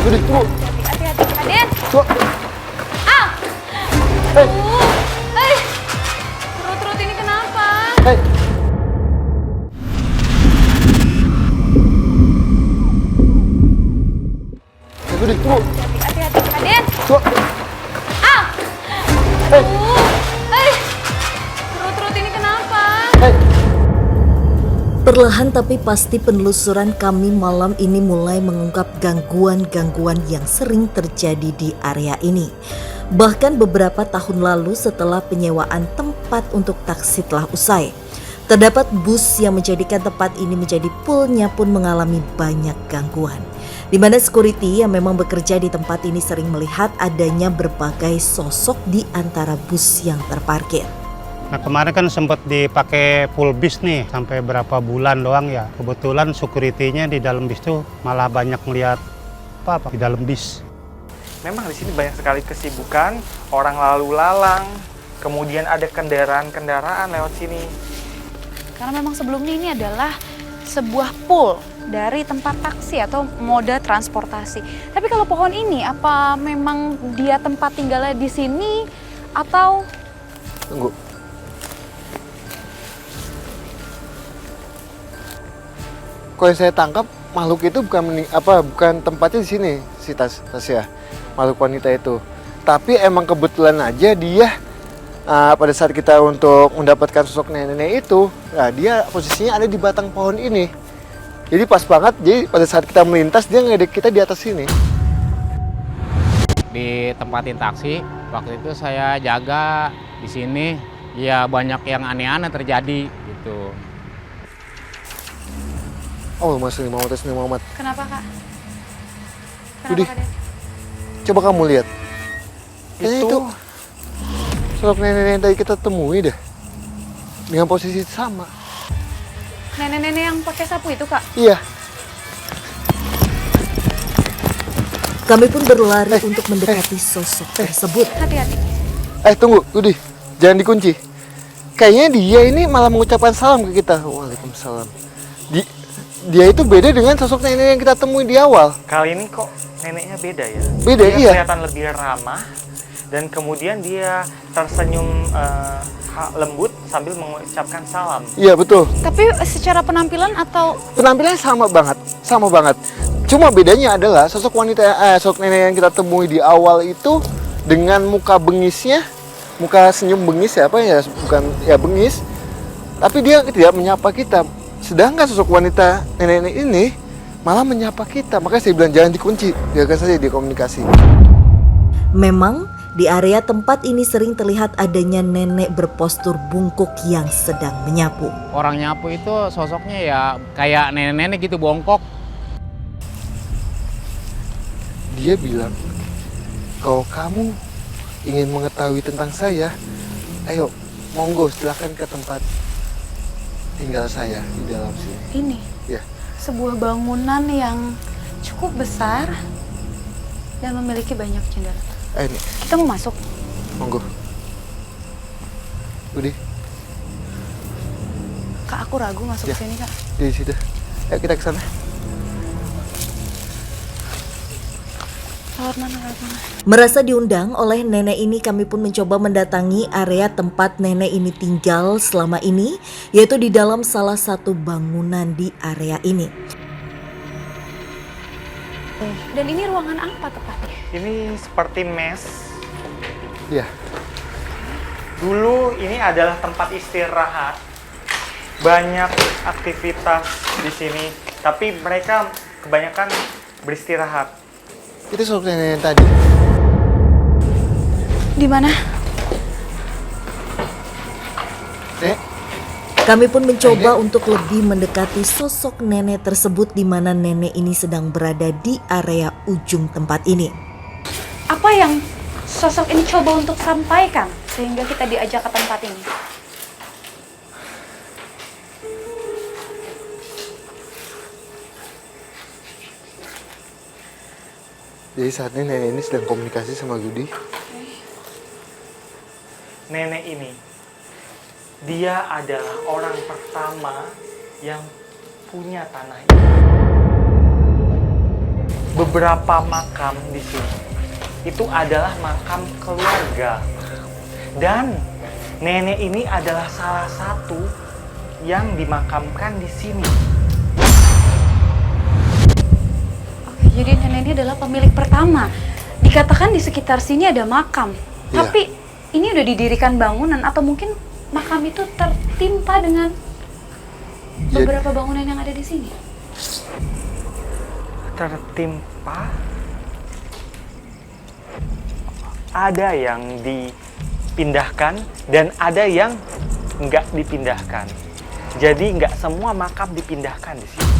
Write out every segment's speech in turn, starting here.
Budi, tunggu. Hati-hati, Raden. Tunggu. Ah! Hei. Hei! Perut-perut ini kenapa? Hei. Budi, tunggu. Hati-hati, Raden. Tunggu. Ah! Hei. Hei! Perut-perut ini kenapa? Hei. Perlahan tapi pasti penelusuran kami malam ini mulai mengungkap gangguan-gangguan yang sering terjadi di area ini. Bahkan beberapa tahun lalu setelah penyewaan tempat untuk taksi telah usai, terdapat bus yang menjadikan tempat ini menjadi poolnya pun mengalami banyak gangguan. Di mana security yang memang bekerja di tempat ini sering melihat adanya berbagai sosok di antara bus yang terparkir. Nah kemarin kan sempat dipakai full bis nih sampai berapa bulan doang ya. Kebetulan security-nya di dalam bis tuh malah banyak melihat apa di dalam bis. Memang di sini banyak sekali kesibukan, orang lalu lalang, kemudian ada kendaraan-kendaraan lewat sini. Karena memang sebelumnya ini adalah sebuah pool dari tempat taksi atau moda transportasi. Tapi kalau pohon ini, apa memang dia tempat tinggalnya di sini atau... Tunggu. Kalau yang saya tangkap makhluk itu bukan tempatnya di sini si Tasya, makhluk wanita itu. Tapi emang kebetulan aja dia pada saat kita untuk mendapatkan sosok nenek itu, nah dia posisinya ada di batang pohon ini. Jadi pas banget, jadi pada saat kita melintas dia ngedek kita di atas sini. Di tempatin taksi, waktu itu saya jaga di sini, ya banyak yang aneh-aneh terjadi gitu. Oh, Mas Muhammad. Kenapa, Kak? Budi, Kak, Den? coba kamu lihat. Kayaknya itu sosok nenek yang tadi kita temui deh. Dengan posisi sama. Nenek-nenek yang pakai sapu itu, Kak? Iya. Kami pun berlari untuk mendekati sosok tersebut. Hati-hati. Tunggu, Budi. Jangan dikunci. Kayaknya dia ini malah mengucapkan salam ke kita. Waalaikumsalam. Dia itu beda dengan sosok nenek yang kita temui di awal. Kali ini kok neneknya beda ya? Beda, dia iya. Kelihatan lebih ramah dan kemudian dia tersenyum lembut sambil mengucapkan salam. Iya, betul. Tapi secara penampilan atau... Penampilannya sama banget. Cuma bedanya adalah sosok nenek yang kita temui di awal itu dengan muka bengisnya, muka senyum bengis bukan bengis. Tapi dia tidak menyapa kita. Sedangkan sosok wanita nenek ini malah menyapa kita. Makanya saya bilang jangan dikunci, biarkan saja dia komunikasi. Memang di area tempat ini sering terlihat adanya nenek berpostur bungkuk yang sedang menyapu. Orang nyapu itu sosoknya ya kayak nenek-nenek gitu bongkok. Dia bilang, kalau kamu ingin mengetahui tentang saya, ayo monggo silakan ke tempat tinggal saya di dalam sini. Ini? Ya. Sebuah bangunan yang cukup besar dan memiliki banyak jendela. Ini, Kita mau masuk? monggo. Budi, Kak, aku ragu masuk Ya. sini, Kak. di situ. Ayo kita ke sana. Lewat mana? Merasa diundang oleh nenek ini, kami pun mencoba mendatangi area tempat nenek ini tinggal selama ini, yaitu di dalam salah satu bangunan di area ini. Dan ini ruangan apa tepatnya? Ini seperti mes. Iya. Dulu ini adalah tempat istirahat. Banyak aktivitas di sini, tapi mereka kebanyakan beristirahat. Itu sosok nenek yang tadi. Di mana? Nek, Kami pun mencoba untuk lebih mendekati sosok nenek tersebut di mana nenek ini sedang berada di area ujung tempat ini. Apa yang sosok ini coba untuk sampaikan sehingga kita diajak ke tempat ini? jadi saat ini nenek ini sedang komunikasi sama Budi. Nenek ini, dia adalah orang pertama yang punya tanah ini. beberapa makam di sini itu adalah makam keluarga. Dan nenek ini adalah salah satu yang dimakamkan di sini. Oke, jadi nenek ini adalah pemilik pertama. Dikatakan di sekitar sini ada makam. Iya. Tapi ini udah didirikan bangunan atau mungkin makam itu tertimpa dengan Jadi- beberapa bangunan yang ada di sini. Tertimpa, ada yang dipindahkan dan ada yang nggak dipindahkan. Jadi nggak semua makam dipindahkan di sini.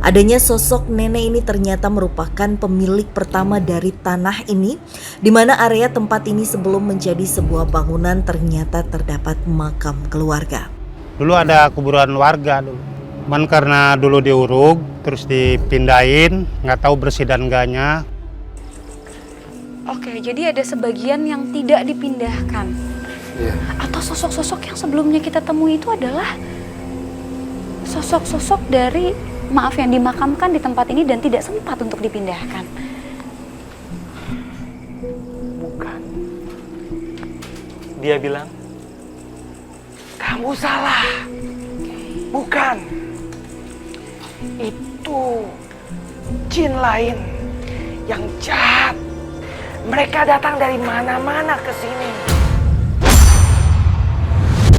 Adanya sosok nenek ini ternyata merupakan pemilik pertama dari tanah ini, di mana area tempat ini sebelum menjadi sebuah bangunan ternyata terdapat makam keluarga. Dulu ada kuburan warga dulu. Cuman karena dulu diuruk, terus dipindahin, nggak tahu bersih dan enggaknya. Oke, jadi ada sebagian yang tidak dipindahkan. Iya. Atau sosok-sosok yang sebelumnya kita temui itu adalah sosok-sosok dari, maaf, yang dimakamkan di tempat ini dan tidak sempat untuk dipindahkan. Bukan. Dia bilang, kamu salah. Bukan. Itu jin lain yang jahat. Mereka datang dari mana-mana ke sini.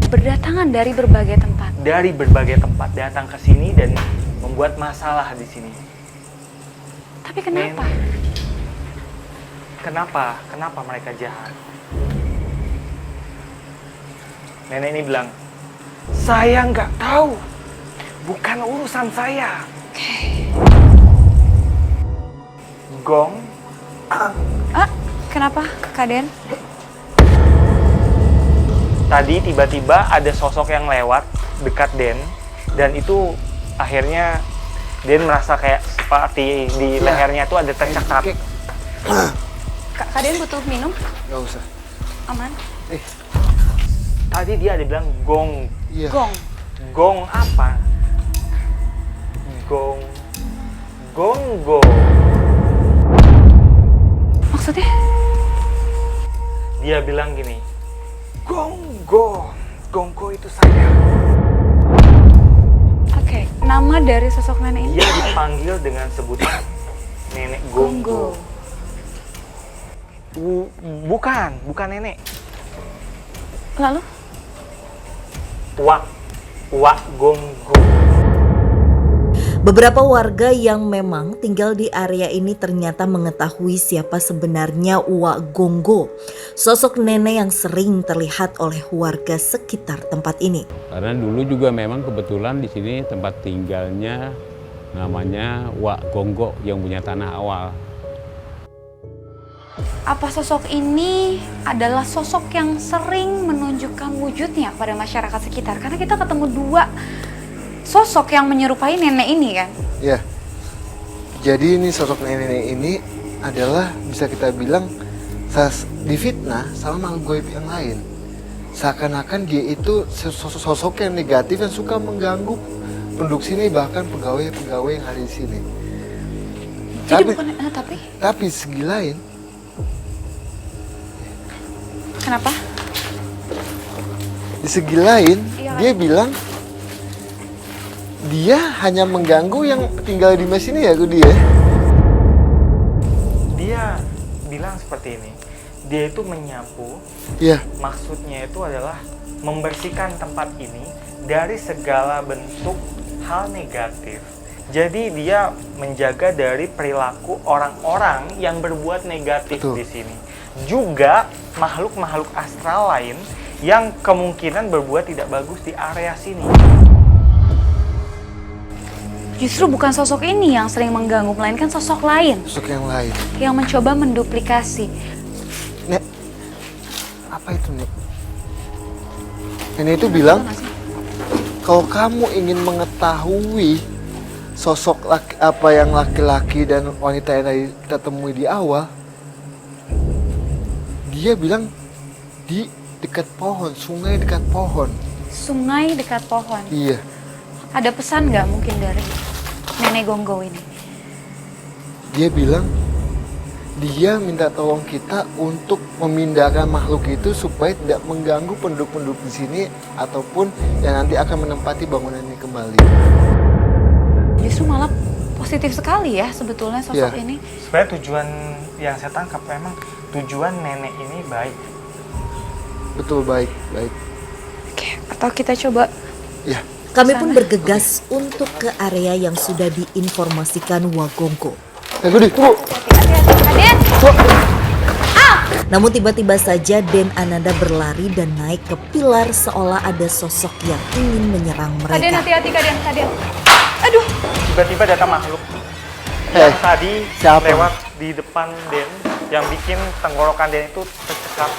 Berdatangan dari berbagai tempat. Dari berbagai tempat datang ke sini dan membuat masalah di sini. Tapi kenapa? Kenapa? Kenapa mereka jahat? Nenek ini bilang, saya nggak tahu. Bukan urusan saya. Gong, Kenapa, Kak Den? tadi tiba-tiba ada sosok yang lewat dekat Den. Dan itu akhirnya Den merasa kayak seperti di lehernya itu ada tercekat. Kak Den butuh minum? Nggak usah. Aman? Tadi dia ada bilang gong. Iya. Gong. Gong apa? Gong. Gonggo. Maksudnya? Dia bilang gini, Gonggo. Gonggo itu saya. Oke, nama dari sosok nenek ini? Dia dipanggil dengan sebutan Nenek Gonggo. Bukan nenek. Lalu? Wak Gonggo. Beberapa warga yang memang tinggal di area ini ternyata mengetahui siapa sebenarnya Uwak Gonggo, sosok nenek yang sering terlihat oleh warga sekitar tempat ini. Karena dulu juga memang kebetulan di sini tempat tinggalnya namanya Uwak Gonggo yang punya tanah awal. Apa sosok ini adalah sosok yang sering menunjukkan wujudnya pada masyarakat sekitar? Karena kita ketemu dua sosok yang menyerupai nenek ini kan? Ya. Jadi ini sosok nenek ini adalah bisa kita bilang difitnah sama makhluk gaib yang lain. Seakan-akan dia itu sosok yang negatif yang suka mengganggu penduduk sini, bahkan pegawai-pegawai yang ada di sini. Jadi Tapi tapi segi lain, kenapa? di segi lain Iya, dia bilang dia hanya mengganggu yang tinggal di mes ini ya, dia. Dia bilang seperti ini. Dia itu menyapu. Iya. Maksudnya itu adalah membersihkan tempat ini dari segala bentuk hal negatif. Jadi dia menjaga dari perilaku orang-orang yang berbuat negatif Betul. di sini. Juga makhluk-makhluk astral lain yang kemungkinan berbuat tidak bagus di area sini. Justru bukan sosok ini yang sering mengganggu, melainkan sosok lain Sosok yang lain. yang mencoba menduplikasi. Nek, apa itu, Nek? Nenek itu bilang, kalau kamu ingin mengetahui sosok apa yang laki-laki dan wanita yang tadi kita temui di awal, dia bilang di dekat pohon, sungai dekat pohon. Sungai dekat pohon. Iya. Ada pesan nggak mungkin dari nenek Gonggo ini? dia bilang dia minta tolong kita untuk memindahkan makhluk itu supaya tidak mengganggu penduduk-penduduk di sini ataupun yang nanti akan menempati bangunan ini kembali. Justru malah positif sekali ya sebetulnya sosok Iya. ini. Sebenarnya tujuan yang saya tangkap memang tujuan nenek ini baik. Betul, baik. Oke, atau kita coba Ya, Kami pun bergegas untuk ke area yang sudah diinformasikan Wagonggo. Gudi, tunggu. Kaden. Namun tiba-tiba saja Den Ananda berlari dan naik ke pilar seolah ada sosok yang ingin menyerang Kaden, mereka. hati-hati Kaden. Aduh, Tiba-tiba datang makhluk Eh, yang tadi siapa? lewat di depan Den, yang bikin tenggorokan Den itu tercekat.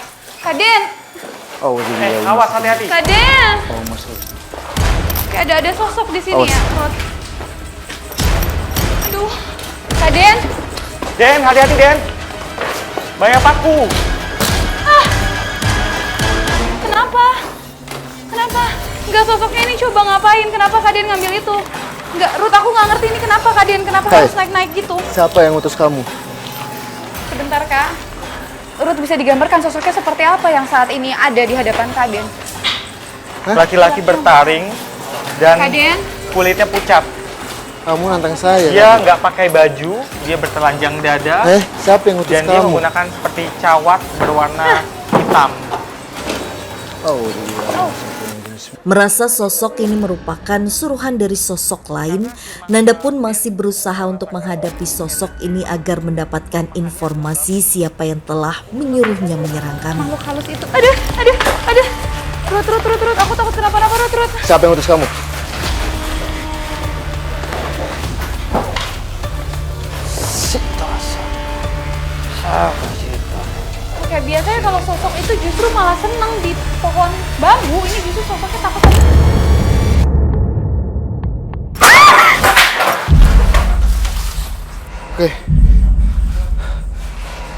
Kaden. Oh, jadi Awas hati-hati. Kaden. Oh, masuk. Kayak ada sosok di sini Awas. ya, Rod. Aduh. Kaden. Den, hati-hati Den. Banyak paku. Kenapa? Enggak, sosoknya ini coba ngapain? Kenapa Kaden ngambil itu? Enggak, Ruth, aku nggak ngerti ini kenapa Kaden, kenapa Hai. harus naik-naik gitu? Siapa yang utus kamu? Sebentar, Kak. Ruth, bisa digambarkan sosoknya seperti apa yang saat ini ada di hadapan Kaden? Hah? Laki-laki bertaring dan Kaden? kulitnya pucat. Kamu nantang saya. Dia kan? nggak pakai baju, dia bertelanjang dada, Siapa yang utus dan dia kamu? menggunakan seperti cawat berwarna hitam. Oh, dia. Merasa sosok ini merupakan suruhan dari sosok lain, Nanda pun masih berusaha untuk menghadapi sosok ini agar mendapatkan informasi siapa yang telah menyuruhnya menyerang kami. Makhluk halus itu. Aduh. Ruth, aku takut kenapa-napa, Ruth. Siapa yang utus kamu? Kayak biasanya kalau sosok itu justru malah seneng di pohon bambu, ini justru sosoknya takut. Oke.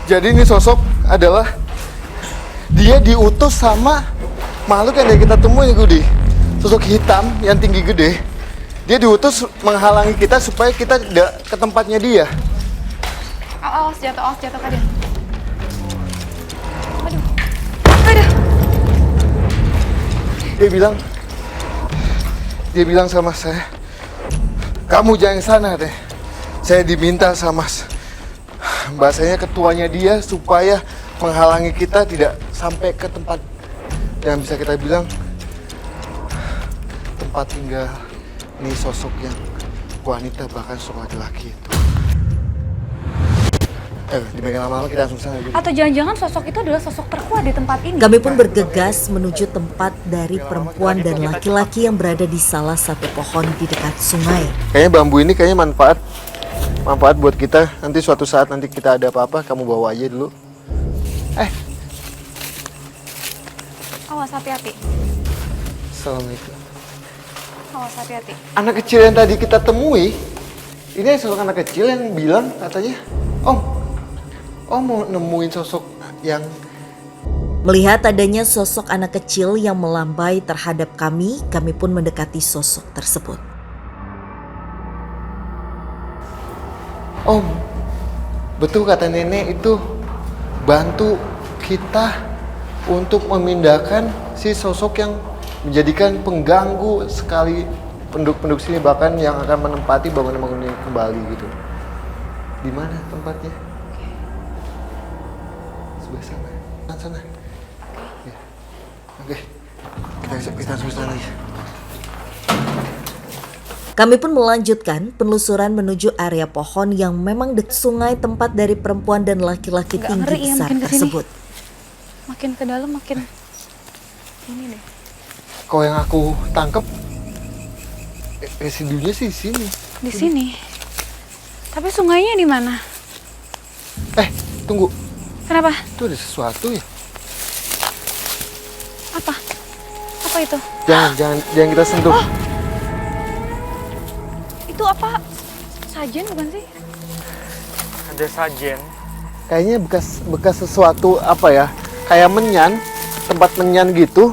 Jadi ini sosok adalah dia diutus sama makhluk yang kita temui, Gudi. Sosok hitam yang tinggi gede. Dia diutus menghalangi kita supaya kita tidak ke tempatnya dia. Awas jatuh Kaden. Aduh. Dia bilang sama saya, kamu jangan sana deh. Saya diminta sama bahasanya ketuanya dia supaya menghalangi kita tidak sampai ke tempat yang bisa kita bilang tempat tinggal ini sosok yang wanita, bahkan sosok laki-laki itu. Dipegang lama-lama kita langsung sana. Atau jangan-jangan sosok itu adalah sosok terkuat di tempat ini? Kami pun bergegas menuju tempat dari perempuan dan laki-laki yang berada di salah satu pohon di dekat sungai. Kayaknya bambu ini kayaknya manfaat buat kita. Nanti suatu saat nanti kita ada apa-apa, kamu bawa aja dulu. Awas hati-hati. Assalamualaikum. Awas hati-hati. Anak kecil yang tadi kita temui, ini sosok anak kecil yang bilang katanya, Om mau nemuin sosok yang... Melihat adanya sosok anak kecil yang melambai terhadap kami pun mendekati sosok tersebut. Om, betul kata nenek itu bantu kita untuk memindahkan si sosok yang menjadikan pengganggu sekali penduduk-penduduk sini, bahkan yang akan menempati bangunan-bangunan ini kembali gitu. Di mana tempatnya? Sebelah sana. Ya. Oke. Kita terus sana aja. Kami pun melanjutkan penelusuran menuju area pohon yang memang dekat sungai tempat dari perempuan dan laki-laki Nggak tinggi ngeri ya, besar makin kesini. tersebut. Makin ke dalam makin ini deh. Kalau yang aku tangkap residunya sih di sini. Di sini. Tapi sungainya di mana? Tunggu. Kenapa? Itu ada sesuatu ya? Apa? Apa itu? Jangan kita sentuh. Itu apa? Sajen bukan sih? Ada sajen. Kayaknya bekas sesuatu apa ya? Kayak menyan, tempat menyan gitu.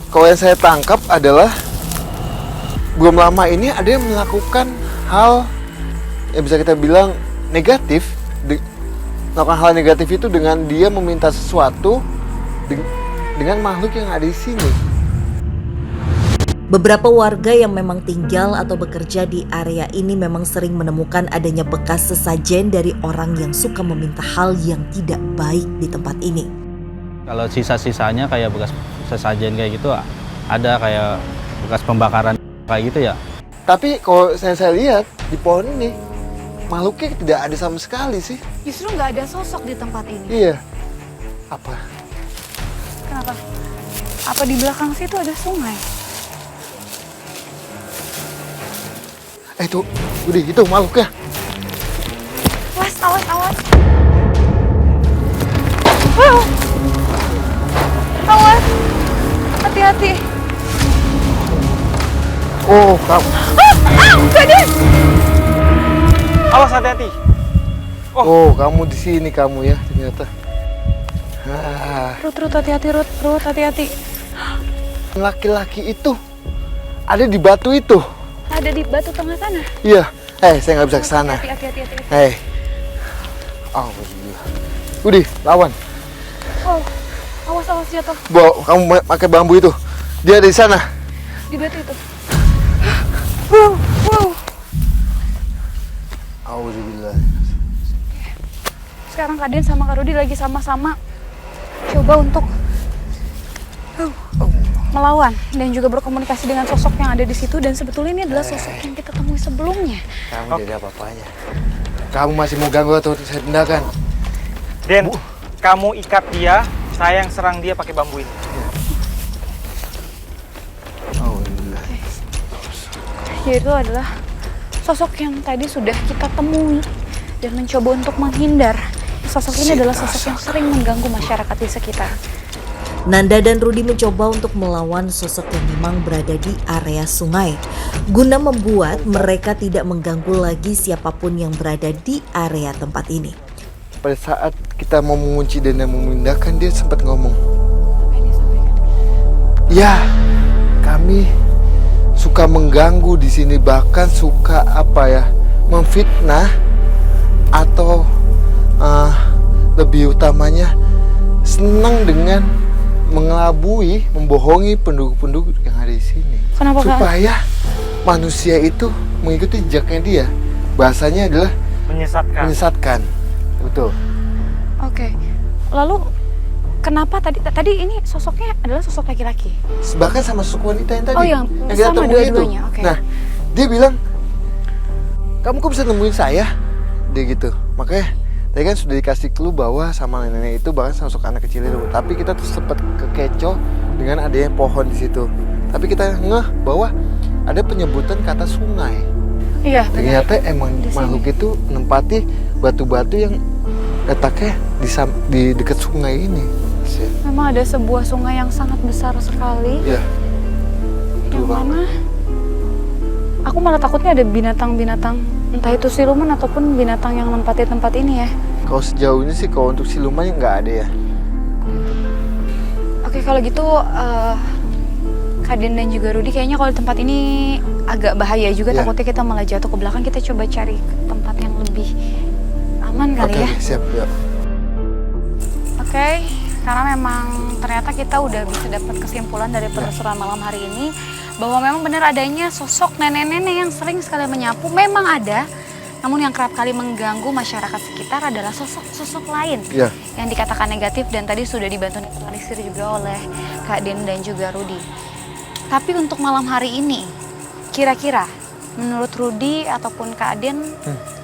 Kalau yang saya tangkap adalah belum lama ini ada yang melakukan hal yang bisa kita bilang negatif, melakukan hal negatif itu dengan dia meminta sesuatu dengan makhluk yang ada di sini. Beberapa warga yang memang tinggal atau bekerja di area ini memang sering menemukan adanya bekas sesajen dari orang yang suka meminta hal yang tidak baik di tempat ini. Kalau sisa-sisanya kayak bekas sesajen kayak gitu ada kayak bekas pembakaran kayak gitu ya. Tapi kalau saya lihat di pohon ini makhluknya tidak ada sama sekali sih. Justru nggak ada sosok di tempat ini. Iya. Apa? Kenapa? Apa di belakang situ ada sungai? Itu, udah itu makhluknya. Awas, awas, awas. Wow. Awas. Hati-hati. Oh, kamu. Gadis. Awas, hati-hati. Oh, kamu di sini kamu ya ternyata. Rut, hati-hati, Rut, hati-hati. Laki-laki itu ada di batu itu. Ada di batu tengah sana. Iya. Saya nggak bisa ke sana. Hati-hati. Oh, udah, lawan. Oh, awas jatuh. Kamu pakai bambu itu. Dia ada di sana. Di batu itu. Wow. Alhamdulillah. Sekarang Kak Den sama Kak Rudi lagi sama-sama coba untuk melawan dan juga berkomunikasi dengan sosok yang ada di situ, dan sebetulnya ini adalah sosok yang kita temui sebelumnya. Kamu tidak apa-apanya. Kamu masih mau ganggu atau saya tindakan? Den, kamu ikat dia, saya yang serang dia pakai bambu ini. Alhamdulillah. Yaitu adalah sosok yang tadi sudah kita temui dan mencoba untuk menghindar. Sosok ini adalah sosok yang sering mengganggu masyarakat di sekitar. Nanda dan Rudi mencoba untuk melawan sosok yang memang berada di area sungai, guna membuat mereka tidak mengganggu lagi siapapun yang berada di area tempat ini. Pada saat kita mau mengunci dan memindahkan, dia sempat ngomong, ya, kami suka mengganggu di sini, bahkan suka memfitnah atau lebih utamanya senang dengan mengelabui, membohongi penduduk-penduduk yang ada di sini. Kenapa, Kak? Supaya manusia itu mengikuti jejaknya dia. Bahasanya adalah menyesatkan. Betul. Oke. Lalu kenapa tadi ini sosoknya adalah sosok laki-laki? Bahkan sama suku wanita yang tadi. Oh, yang kita sama temui dua-duanya. Oke. Nah, dia bilang, kamu kok bisa nemuin saya? Dia gitu. Makanya tadi kan sudah dikasih clue bahwa sama nenek itu bahkan sosok anak kecil itu. Tapi kita tuh sempat kekecoh dengan adanya pohon di situ. Tapi kita ngeh bahwa ada penyebutan kata sungai. Iya. Ternyata emang makhluk itu menempati batu-batu yang letaknya di dekat sungai ini. Memang ada sebuah sungai yang sangat besar sekali. Iya. Yang mana aku malah takutnya ada binatang-binatang, entah itu siluman ataupun binatang yang menempati tempat ini ya. Kalau sejauh ini sih, kalau untuk siluman nggak ada ya. Oke, kalau gitu Kak Den dan juga Rudi kayaknya kalau di tempat ini agak bahaya juga, takutnya kita malah jatuh ke belakang. Kita coba cari tempat yang lebih aman kali ya. Oke, siap ya. Oke, karena memang ternyata kita udah bisa dapat kesimpulan dari penelusuran malam hari ini bahwa memang benar adanya sosok nenek-nenek yang sering sekali menyapu, memang ada. Namun yang kerap kali mengganggu masyarakat sekitar adalah sosok-sosok lain yang dikatakan negatif dan tadi sudah dibantu netralisir juga oleh Kak Den dan juga Rudi. Tapi untuk malam hari ini, kira-kira menurut Rudi ataupun Kak Den,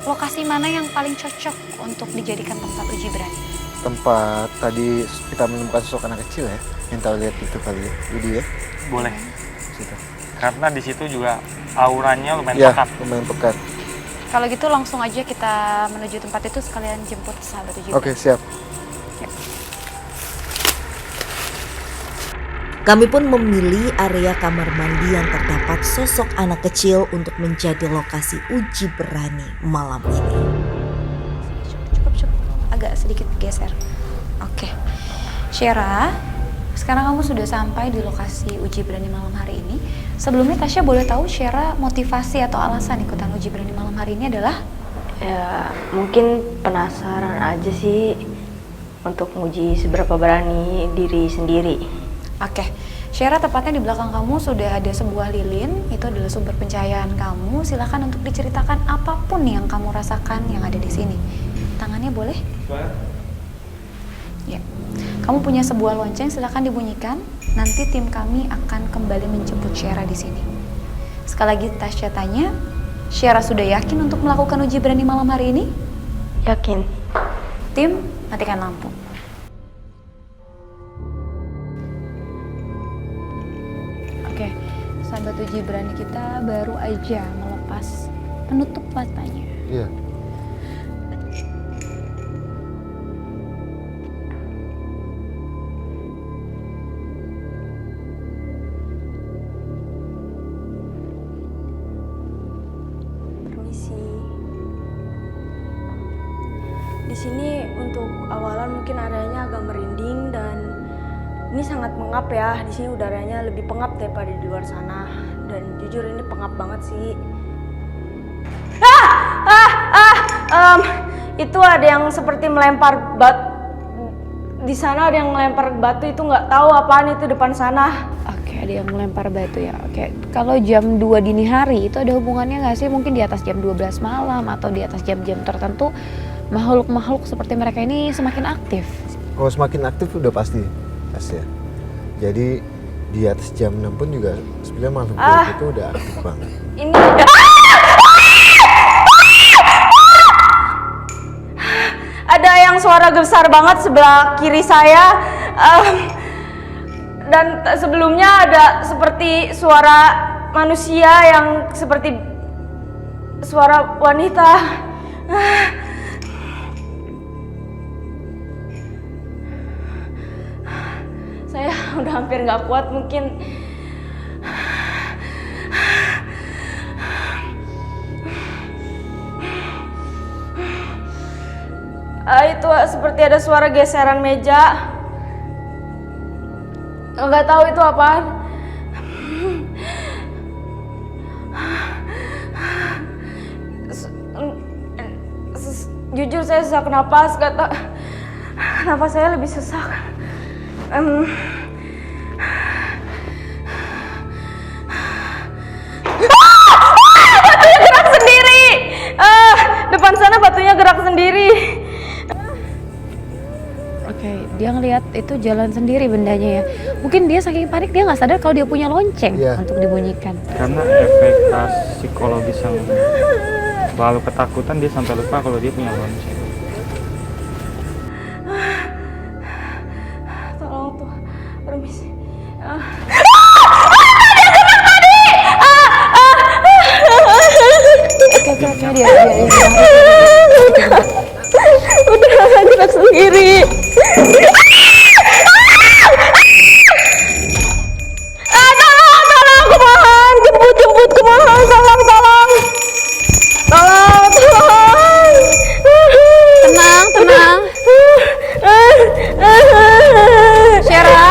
lokasi mana yang paling cocok untuk dijadikan tempat uji berani? Tempat tadi kita menemukan sosok anak kecil ya, yang tahu lihat itu kali ya, Rudi ya. Boleh. Situ. Karena di situ juga auranya lumayan Ya, pekat. lumayan pekat. Kalau gitu langsung aja kita menuju tempat itu, sekalian jemput sahabat uji. Oke, siap. Kami pun memilih area kamar mandi yang terdapat sosok anak kecil untuk menjadi lokasi uji berani malam ini. Cukup. Agak sedikit geser. Oke. Syera, sekarang kamu sudah sampai di lokasi uji berani malam hari ini. Sebelumnya Tasya boleh tahu Syera motivasi atau alasan ikutan uji berani malam hari ini adalah? Ya, mungkin penasaran aja sih untuk nguji seberapa berani diri sendiri. Oke, Syera, tepatnya di belakang kamu sudah ada sebuah lilin. Itu adalah sumber pencahayaan kamu. Silakan untuk diceritakan apapun yang kamu rasakan yang ada di sini. Tangannya boleh? Ya. Kamu punya sebuah lonceng, silakan dibunyikan. Nanti tim kami akan kembali menjemput Syera di sini. Sekali lagi Tasya tanya, Syera sudah yakin untuk melakukan uji berani malam hari ini? Yakin. Tim, matikan lampu. Oke, sahabat uji berani kita baru aja melepas penutup matanya. Iya. Permisi. Di sini untuk awalan mungkin areanya agak merinding dan ini sangat pengap ya. Di sini udaranya lebih pengap daripada di luar sana dan jujur ini pengap banget sih. Itu ada yang seperti melempar batu. Di sana ada yang melempar batu, itu nggak tahu apaan itu depan sana. Oke, ada yang melempar batu ya. Oke, kalau jam 2 dini hari itu ada hubungannya nggak sih? Mungkin di atas jam 12 malam atau di atas jam-jam tertentu makhluk-makhluk seperti mereka ini semakin aktif. Kalau semakin aktif udah pasti ya. Jadi di atas jam 6 pun juga sebenarnya makhluk itu udah aktif banget. Ini ada yang suara besar banget sebelah kiri saya. Dan sebelumnya ada seperti suara manusia yang seperti suara wanita. Saya udah hampir nggak kuat mungkin. Itu seperti ada suara geseran meja. Nggak tahu itu apaan. Jujur saya sesak napas, napas saya lebih sesak. Batunya gerak sendiri. Depan sana batunya gerak sendiri. Oke, dia ngelihat itu jalan sendiri bendanya ya. Mungkin dia saking panik dia nggak sadar kalau dia punya lonceng untuk dibunyikan. Karena efek psikologis yang terlalu ketakutan, dia sampai lupa kalau dia punya lonceng. Tolong tuh, permisi. Oke, dia. Udah gerak sendiri. Tolong, aku mohon. Jemput, aku mohon. Tolong. Tenang. Syera.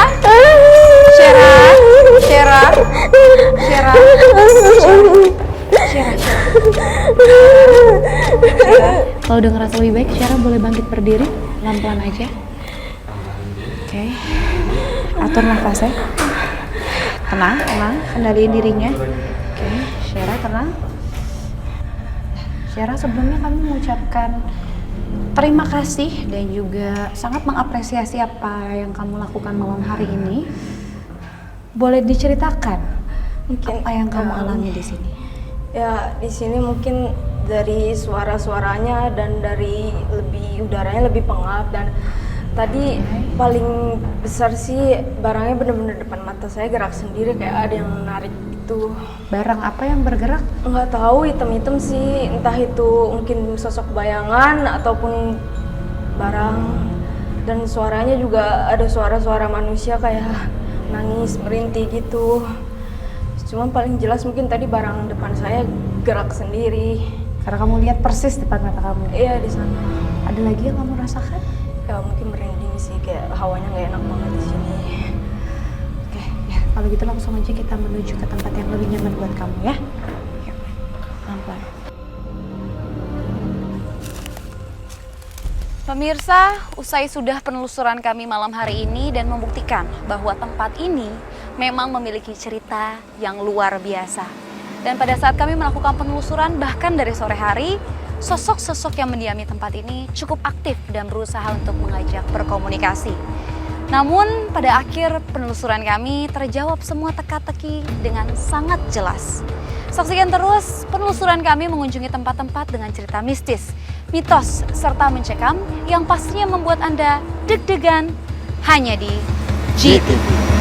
Kalau udah ngerasa lebih baik, Syera boleh bangkit berdiri, pelan-pelan aja. Oke. Atur nafasnya. Tenang, kendaliin dirinya. Oke, Syera tenang. Syera, sebelumnya kami mengucapkan terima kasih dan juga sangat mengapresiasi apa yang kamu lakukan malam hari ini. Boleh diceritakan mungkin apa yang kamu alami di sini? Ya, di sini mungkin dari suara-suaranya dan dari udaranya lebih pengap dan tadi paling besar sih barangnya bener-bener depan mata saya gerak sendiri kayak ada yang menarik itu. Barang apa yang bergerak? Nggak tahu, hitam-hitam sih, entah itu mungkin sosok bayangan ataupun barang dan suaranya juga ada suara-suara manusia kayak nangis, merintih gitu. Cuma paling jelas mungkin tadi barang depan saya gerak sendiri. Karena kamu lihat persis depan mata kamu. Iya, di sana. Ada lagi yang kamu rasakan? Ya mungkin merinding sih, kayak hawanya nggak enak banget di sini. Oke, ya kalau gitu langsung aja kita menuju ke tempat yang lebih nyaman buat kamu ya. Yuk, pelan-pelan. Pemirsa, usai sudah penelusuran kami malam hari ini dan membuktikan bahwa tempat ini memang memiliki cerita yang luar biasa. Dan pada saat kami melakukan penelusuran bahkan dari sore hari, sosok-sosok yang mendiami tempat ini cukup aktif dan berusaha untuk mengajak berkomunikasi. Namun pada akhir penelusuran kami terjawab semua teka-teki dengan sangat jelas. Saksikan terus penelusuran kami mengunjungi tempat-tempat dengan cerita mistis, mitos, serta mencekam yang pastinya membuat Anda deg-degan hanya di GTV.